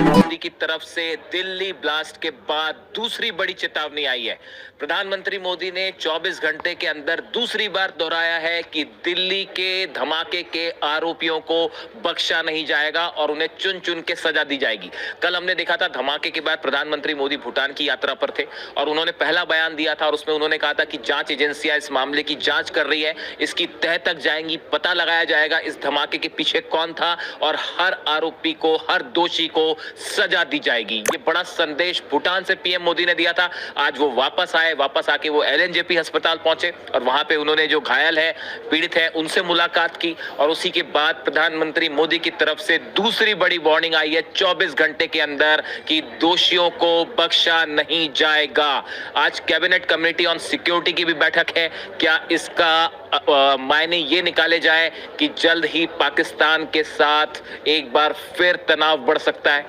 मोदी की तरफ से दिल्ली ब्लास्ट के बाद दूसरी बड़ी चेतावनी आई है। प्रधानमंत्री मोदी ने 24 घंटे के अंदर दूसरी बार दोहराया है कि दिल्ली के धमाके के आरोपियों को बख्शा नहीं जाएगा और उन्हें चुन चुन के सजा दी जाएगी। कल हमने देखा था धमाके के बाद प्रधानमंत्री मोदी भूटान की यात्रा पर थे और उन्होंने पहला बयान दिया था और उसमें उन्होंने कहा था कि जांच एजेंसियां इस मामले की जांच कर रही है, इसकी तह तक जाएंगी, पता लगाया जाएगा इस धमाके के पीछे कौन था और हर आरोपी को, हर दोषी को सजा दी जाएगी। ये बड़ा संदेश भूटान से पीएम मोदी ने दिया था। आज वो वापस आए, वापस आके वो एलएनजेपी अस्पताल पहुंचे और वहां पे उन्होंने जो घायल है, पीड़ित है, उनसे मुलाकात की और उसी के बाद प्रधानमंत्री मोदी की तरफ से दूसरी बड़ी वार्निंग आई है 24 घंटे के अंदर कि दोषियों को बख्शा नहीं जाएगा। आज कैबिनेट कमेटी ऑन सिक्योरिटी की भी बैठक है। क्या इसका मायने ये निकाले जाए कि जल्द ही पाकिस्तान के साथ एक बार फिर तनाव बढ़ सकता है?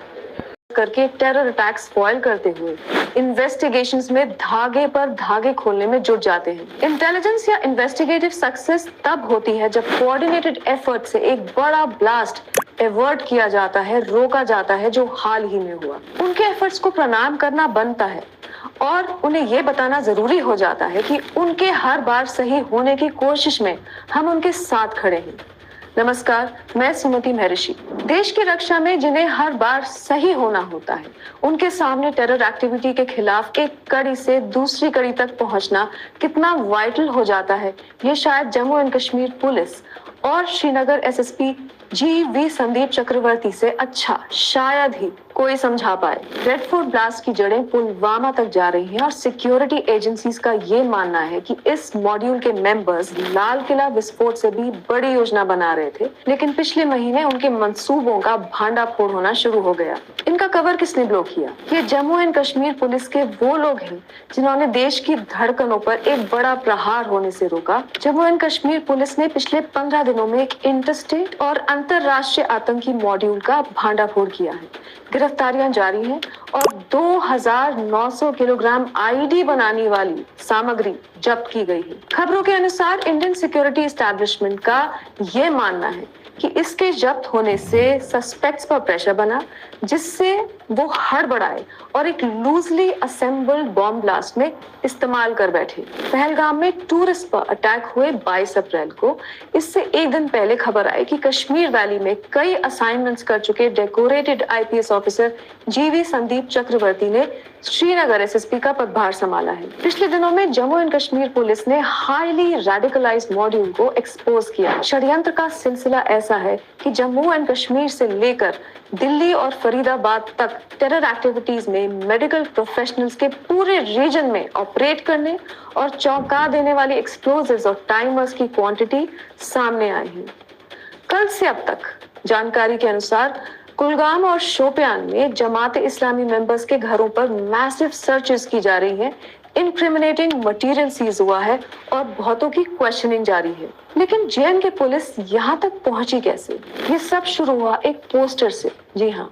करके टेरर अटैक स्पॉइल करते हुए इन्वेस्टिगेशंस में धागे पर धागे खोलने में जुट जाते हैं। इंटेलिजेंस या इन्वेस्टिगेटिव सक्सेस तब होती है जब कोऑर्डिनेटेड एफर्ट से एक बड़ा ब्लास्ट एवर्ट किया जाता है, रोका जाता है, जो हाल ही में हुआ। उनके एफर्ट्स को प्रणाम करना बनता है और उन्हें यह बताना जरूरी हो जाता है कि उनके हर बार सही होने की कोशिश में हम उनके साथ खड़े हैं। नमस्कार, मैं सुमति महर्षि। देश की रक्षा में जिन्हें हर बार सही होना होता है, उनके सामने टेरर एक्टिविटी के खिलाफ एक कड़ी से दूसरी कड़ी तक पहुंचना कितना वाइटल हो जाता है, ये शायद जम्मू एंड कश्मीर पुलिस और श्रीनगर एसएसपी जी.वी. संदीप चक्रवर्ती से अच्छा शायद ही कोई समझा पाए। रेड फोर्ट ब्लास्ट की जड़ें पुलवामा तक जा रही हैं और सिक्योरिटी एजेंसीज का ये मानना है कि इस मॉड्यूल के मेंबर्स लाल किला विस्फोट से भी बड़ी योजना बना रहे थे, लेकिन पिछले महीने उनके मंसूबों का भांडाफोड़ होना शुरू हो गया। इनका कवर किसने ब्लॉक किया? ये जम्मू एंड कश्मीर पुलिस के वो लोग हैं जिन्होंने देश की धड़कनों पर एक बड़ा प्रहार होने से रोका। जम्मू एंड कश्मीर पुलिस ने पिछले 15 दिनों में एक इंटरस्टेट और अंतरराष्ट्रीय आतंकी मॉड्यूल का भांडाफोड़ किया है। गिरफ्तारियां जारी हैं और 2900 किलोग्राम आईडी बनाने वाली सामग्री जब्त की गई है। खबरों के अनुसार इंडियन सिक्योरिटी एस्टैब्लिशमेंट का यह मानना है कि इसके जब्त होने से सस्पेक्ट्स पर प्रेशर बना, जिससे वो हड़बड़ाए और एक लूजली असेंबल्ड बॉम्ब ब्लास्ट में इस्तेमाल कर बैठे। पहलगाम में टूरिस्ट पर अटैक हुए 22 अप्रैल को। इससे एक दिन पहले खबर आई कि कश्मीर वैली में कई असाइनमेंट्स कर चुके decorated IPS officer G.V.. Sandeep चक्रवर्ती ने श्रीनगर एसएसपी का पदभार संभाला है। पिछले दिनों में जम्मू एंड कश्मीर पुलिस ने हाईली रेडिकलाइज्ड मॉड्यूल को एक्सपोज किया। षड्यंत्र का सिलसिला ऐसा है कि जम्मू एंड कश्मीर से लेकर दिल्ली और फरीदाबाद तक टेरर एक्टिविटीज में मेडिकल प्रोफेशनल्स के पूरे रीजन में ऑपरेट करने और चौंका देने वाली एक्सप्लोजिव्स और टाइमर्स की क्वांटिटी सामने आई है। कल से अब तक जानकारी के अनुसार कुलगाम और शोपियान में जमात इस्लामी मेंबर्स के घरों पर मैसिव सर्चेस की जा रही हैं, इनक्रिमिनेटिंग मटेरियल सीज हुआ है और बहुतों की क्वेश्चनिंग जारी है। लेकिन जेएनके पुलिस यहाँ तक पहुंची कैसे? ये सब शुरू हुआ एक पोस्टर से। जी हाँ,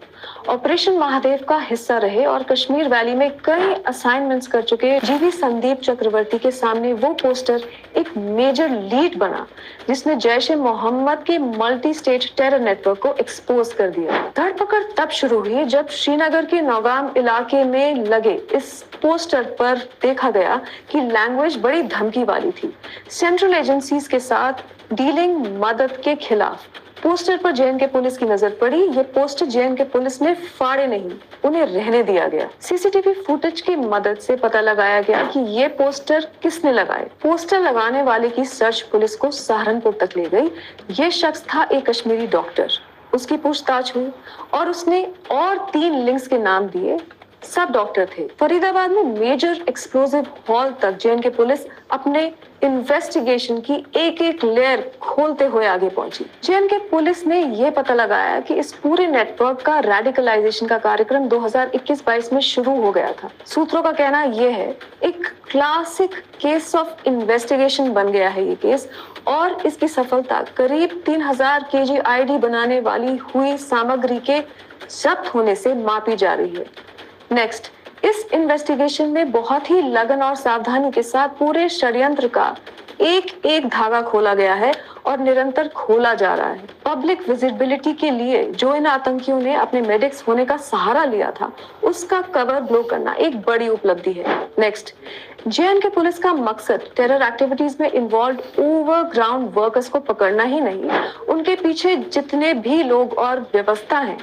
ऑपरेशन महादेव का हिस्सा रहे और कश्मीर वैली में कई असाइनमेंट्स कर चुके जी.वी. संदीप चक्रवर्ती के सामने वो पोस्टर एक मेजर लीड बना, जिसने जैश ए मोहम्मद के मल्टी स्टेट टेरर नेटवर्क को एक्सपोज कर दिया। धरपकड़ तब शुरू हुई जब श्रीनगर के नौगाम इलाके में लगे इस पोस्टर पर देखा गया कि लैंग्वेज बड़ी धमकी वाली थी, सेंट्रल एजेंसीज के साथ डीलिंग मदद के खिलाफ। पोस्टर पर जेएनके पुलिस की नजर पड़ी। ये पोस्टर जेएनके पुलिस ने फाड़े नहीं, उन्हें रहने दिया गया। सीसीटीवी फुटेज की मदद से पता लगाया गया कि ये पोस्टर किसने लगाए। पोस्टर लगाने वाले की सर्च पुलिस को सहारनपुर तक ले गई। ये शख्स था एक कश्मीरी डॉक्टर। उसकी पूछताछ हुई और उसने और 3 लिंक्स के नाम दिए। सब डॉक्टर थे। फरीदाबाद में मेजर एक्सप्लोजिव हॉल तक जेएनके पुलिस अपने इन्वेस्टिगेशन की एक एक लेयर खोलते हुए आगे पहुंची। जेएनके पुलिस ने यह पता लगाया कि इस पूरे नेटवर्क का रेडिकलाइजेशन का कार्यक्रम 2021-22 में शुरू हो गया था। सूत्रों का कहना यह है, एक क्लासिक केस ऑफ इन्वेस्टिगेशन बन गया है ये केस और इसकी सफलता करीब 3000 केजी आईडी बनाने वाली हुई सामग्री के जब्त होने से मापी जा रही है। नेक्स्ट, इस इन्वेस्टिगेशन में बहुत ही लगन और सावधानी के साथ पूरे षड्यंत्र का एक एक धागा खोला गया है और निरंतर खोला जा रहा है। पब्लिक विजिबिलिटी के लिए जो इन आतंकियों ने अपने मेडिक्स होने का सहारा लिया था, उसका कवर ब्लो करना एक बड़ी उपलब्धि है। नेक्स्ट, जेएनके पुलिस का मकसद टेरर एक्टिविटीज में इन्वॉल्व ओवरग्राउंड वर्कर्स को पकड़ना ही नहीं, उनके पीछे जितने भी लोग और व्यवस्था है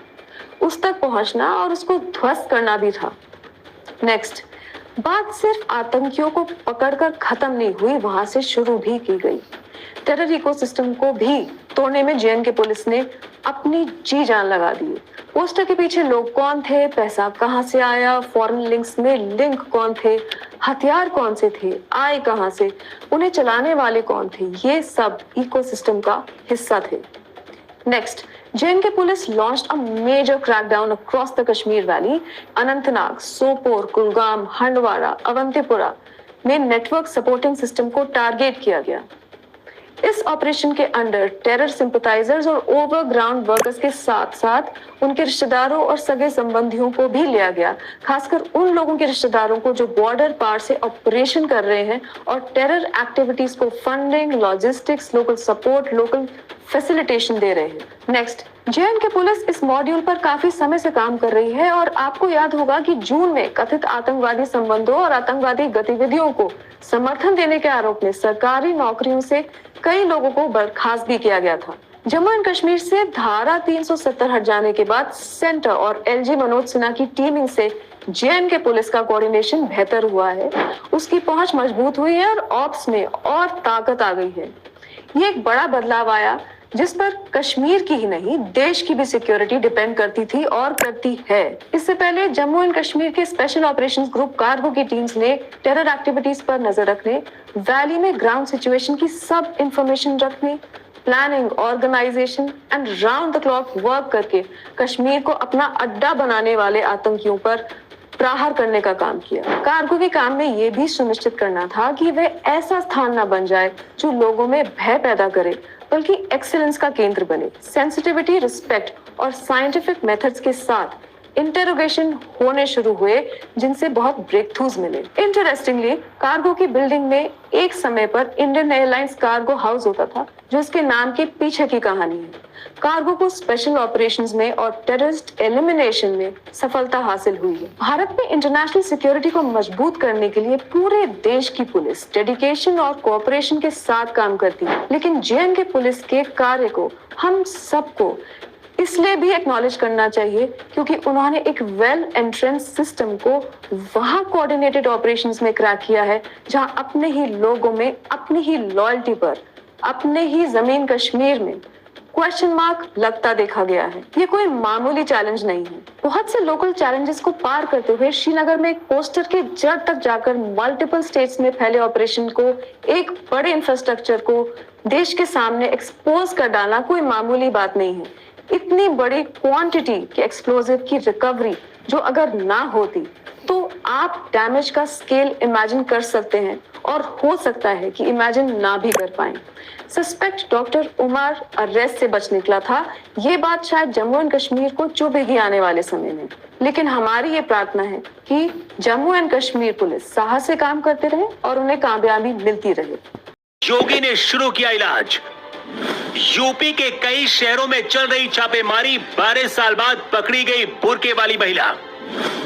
उस तक पहुंचना और उसको ध्वस्त करना भी था। नेक्स्ट, बात सिर्फ आतंकियों को पकड़कर खत्म नहीं हुई, वहां से शुरू भी की गई। टेरर इकोसिस्टम को भी तोड़ने में जेएनके पुलिस ने अपनी जी जान लगा दी। पोस्टर के पीछे लोग कौन थे, पैसा कहां से आया, फॉरेन लिंक्स में लिंक कौन थे, हथियार कौन से थे, आए कहां से, उन्हें चलाने वाले कौन थे, ये सब इकोसिस्टम का हिस्सा थे। Next, JNK police launched a major crackdown across the Kashmir Valley. Anantnag, Sopore, Kulgam, Handwara, Awantipora में नेटवर्क सपोर्टिंग सिस्टम को टारगेट किया गया। इस ऑपरेशन के अंडर टेरर सिंपथाइजर्स और ओवरग्राउंड वर्कर्स के साथ साथ उनके रिश्तेदारों और सगे संबंधियों को भी लिया गया, खासकर उन लोगों के रिश्तेदारों को जो बॉर्डर पार से ऑपरेशन कर रहे हैं और टेरर एक्टिविटीज को funding, logistics, local support, local facilitation दे रहे हैं। नेक्स्ट, जेएनके पुलिस इस मॉड्यूल पर काफी समय से काम कर रही है और आपको याद होगा कि जून में कथित आतंकवादी संबंधों और आतंकवादी गतिविधियों को समर्थन देने के आरोप में सरकारी नौकरियों से कई लोगों को बर्खास्त भी किया गया था। जम्मू एंड कश्मीर से धारा 370 हट जाने के बाद सेंटर और एलजी मनोज सिन्हा की टीमिंग से जेएनके पुलिस का कोऑर्डिनेशन बेहतर हुआ है, उसकी पहुंच मजबूत हुई है और ऑप्स में और ताकत आ गई है। ये एक बड़ा बदलाव आया जिस पर कश्मीर की ही नहीं देश की भी सिक्योरिटी डिपेंड करती थी और करती है। इससे पहले जम्मू एंड कश्मीर के स्पेशल ऑपरेशंस ग्रुप कार्गो की टीम्स ने टेरर एक्टिविटीज पर नजर रखने, वैली में ग्राउंड सिचुएशन की सब इंफॉर्मेशन रखने, planning, organisation and round the clock work करके कश्मीर को अपना अड्डा बनाने वाले आतंकियों पर प्रहार करने का काम किया। कार्गो के काम में ये भी सुनिश्चित करना था कि वे ऐसा स्थान न बन जाए जो लोगों में भय पैदा करे, बल्कि एक्सीलेंस का केंद्र बने। सेंसिटिविटी, रिस्पेक्ट और साइंटिफिक मेथड्स के साथ इंटेरोगेशन होने शुरू हुए जिनसे बहुत ब्रेक थ्रूज मिले। इंटरेस्टिंगली, कार्गो की बिल्डिंग में एक समय पर इंडियन एयरलाइंस कार्गो हाउस होता था, जो इसके नाम के पीछे की कहानी है। कार्गो को स्पेशल ऑपरेशंस में और टेररिस्ट एलिमिनेशन में सफलता हासिल हुई है। भारत में इंटरनेशनल सिक्योरिटी को मजबूत करने के लिए पूरे देश की पुलिस डेडिकेशन और कोऑपरेशन के साथ काम करती है, लेकिन जेएनके पुलिस के कार्य को हम सबको इसलिए भी एक्नॉलेज करना चाहिए क्योंकि उन्होंने एक वेल एंट्रेंस सिस्टम को वहां कोऑर्डिनेटेड ऑपरेशंस में क्रैक किया है जहां अपने ही लोगों में, अपनी ही लॉयल्टी पर, अपने ही जमीन कश्मीर में क्वेश्चन मार्क लगता देखा गया है। ये कोई मामूली चैलेंज नहीं है। बहुत से लोकल चैलेंजेस को पार करते हुए श्रीनगर में एक पोस्टर के जड़ तक जाकर मल्टीपल स्टेट्स में फैले ऑपरेशन को, एक बड़े इंफ्रास्ट्रक्चर को देश के सामने एक्सपोज कर डालना कोई मामूली बात नहीं है। इतनी बड़ी क्वांटिटी के एक्सप्लोजिव की रिकवरी जो अगर ना होती तो आप डैमेज का स्केल इमेजिन कर सकते हैं और हो सकता है कि इमेजिन ना भी कर पाएं। सस्पेक्ट डॉक्टर उमर अरेस्ट से बच निकला था। ये बात शायद जम्मू एंड कश्मीर को चुभेगी आने वाले समय में, लेकिन हमारी ये प्रार्थना है कि जम्मू एंड कश्मीर पुलिस साहस से काम करते रहे और उन्हें कामयाबी मिलती रहे। योगी ने शुरू किया इलाज। यूपी के कई शहरों में चल रही छापेमारी, 12 साल बाद पकड़ी गई बुर्के वाली महिला।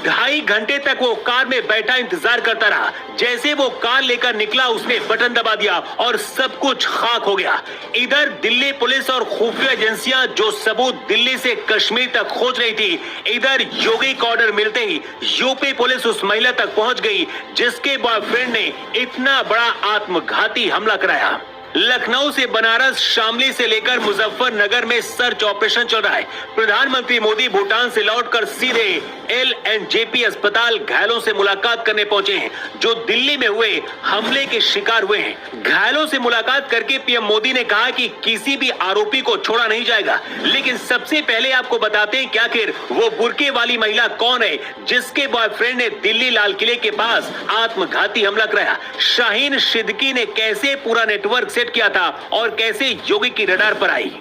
2.5 घंटे तक वो कार में बैठा इंतजार करता रहा। जैसे वो कार लेकर निकला, उसने बटन दबा दिया और सब कुछ खाक हो गया। इधर दिल्ली पुलिस और खुफिया एजेंसियां जो सबूत दिल्ली से कश्मीर तक खोज रही थी, इधर योगी का ऑर्डर मिलते ही यूपी पुलिस उस महिला तक पहुंच गई जिसके बॉयफ्रेंड ने इतना बड़ा आत्मघाती हमला कराया। लखनऊ से बनारस, शामली से लेकर मुजफ्फरनगर में सर्च ऑपरेशन चल रहा है। प्रधानमंत्री मोदी भूटान से लौटकर सीधे LNJP अस्पताल घायलों से मुलाकात करने पहुंचे हैं जो दिल्ली में हुए हमले के शिकार हुए हैं। घायलों से मुलाकात करके पीएम मोदी ने कहा कि किसी भी आरोपी को छोड़ा नहीं जाएगा, लेकिन सबसे पहले आपको बताते हैं कि आखिर वो बुर्के वाली महिला कौन है जिसके बॉयफ्रेंड ने दिल्ली लाल किले के पास आत्मघाती हमला कराया। शाहीन सिद्दीकी ने कैसे पूरा नेटवर्क सेट किया था और कैसे योगी की रडार पर आई।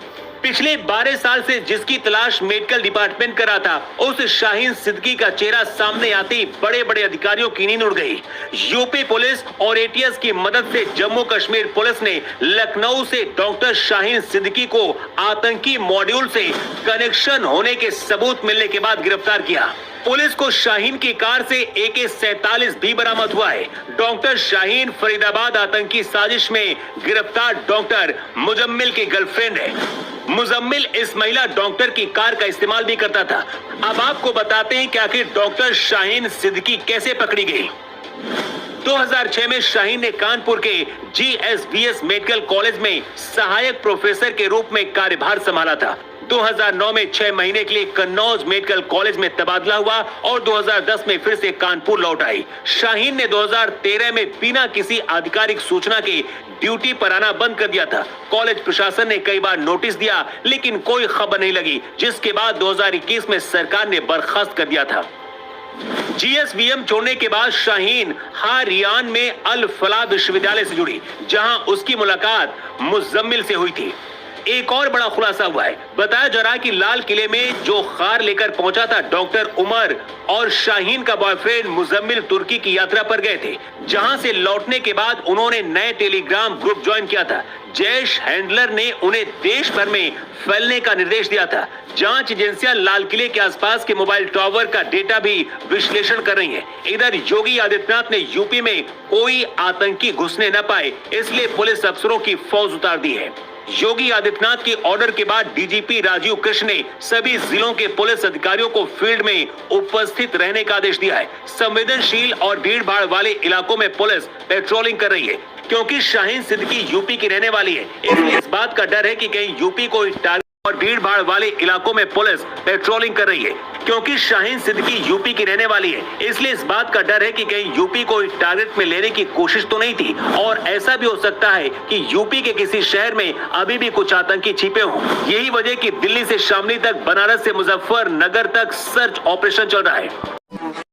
पिछले 12 साल से जिसकी तलाश मेडिकल डिपार्टमेंट कर रहा था, उस शाहीन सिद्दीकी का चेहरा सामने आते ही बड़े बड़े अधिकारियों की नींद उड़ गई। यूपी पुलिस और एटीएस की मदद से जम्मू कश्मीर पुलिस ने लखनऊ से डॉक्टर शाहीन सिद्दीकी को आतंकी मॉड्यूल से कनेक्शन होने के सबूत मिलने के बाद गिरफ्तार किया। पुलिस को शाहीन की कार से AK-47 भी बरामद हुआ है। डॉक्टर शाहीन फरीदाबाद आतंकी साजिश में गिरफ्तार डॉक्टर मुजम्मिल की गर्लफ्रेंड है। मुजम्मिल इस महिला डॉक्टर की कार का इस्तेमाल भी करता था। अब आपको बताते हैं कि आखिर डॉक्टर शाहीन सिद्दीकी कैसे पकड़ी गई। 2006 में शाहीन ने कानपुर के GSVS मेडिकल कॉलेज में सहायक प्रोफेसर के रूप में कार्यभार संभाला था। 2009 में 6 महीने के लिए कन्नौज मेडिकल कॉलेज में तबादला हुआ और 2010 में फिर से कानपुर लौट आई। शाहीन ने 2013 में बिना किसी आधिकारिक सूचना के ड्यूटी पर आना बंद कर दिया था। कॉलेज प्रशासन ने कई बार नोटिस दिया लेकिन कोई खबर नहीं लगी, जिसके बाद 2021 में सरकार ने बर्खास्त कर दिया था। GSVM छोड़ने के बाद शाहीन हारियान में अल फलाह विश्वविद्यालय से जुड़ी, जहां उसकी मुलाकात मुजम्मिल से हुई थी। एक और बड़ा खुलासा हुआ है। बताया जा रहा है कि लाल किले में जो कार लेकर पहुंचा था डॉक्टर उमर और शाहीन का बॉयफ्रेंड मुजम्मिल तुर्की की यात्रा पर गए थे, जहां से लौटने के बाद उन्होंने नए टेलीग्राम ग्रुप ज्वाइन किया था। जैश हैंडलर ने उन्हें देश भर में फैलने का निर्देश दिया था। जांच एजेंसियां लाल किले के आसपास के मोबाइल टावर का डेटा भी विश्लेषण कर रही हैं। इधर योगी आदित्यनाथ ने यूपी में कोई आतंकी घुसने न पाए, इसलिए पुलिस अफसरों की फौज उतार दी है। योगी आदित्यनाथ के ऑर्डर के बाद डीजीपी राजीव कृष्ण ने सभी जिलों के पुलिस अधिकारियों को फील्ड में उपस्थित रहने का आदेश दिया है। संवेदनशील और भीड़ भाड़ वाले इलाकों में पुलिस पेट्रोलिंग कर रही है। क्योंकि शाहीन सिद्दीकी यूपी की रहने वाली है, इसलिए इस बात का डर है कि कहीं यूपी को टारगेट और भीड़ भाड़ वाले इलाकों में पुलिस पेट्रोलिंग कर रही है। क्योंकि शाहीन सिद्दीकी यूपी की रहने वाली है, इसलिए इस बात का डर है कि कहीं यूपी को टारगेट में लेने की कोशिश तो नहीं थी, और ऐसा भी हो सकता है कि यूपी के किसी शहर में अभी भी कुछ आतंकी छिपे हों। यही वजह कि दिल्ली से शामली तक, बनारस से मुजफ्फरनगर तक सर्च ऑपरेशन चल रहा है।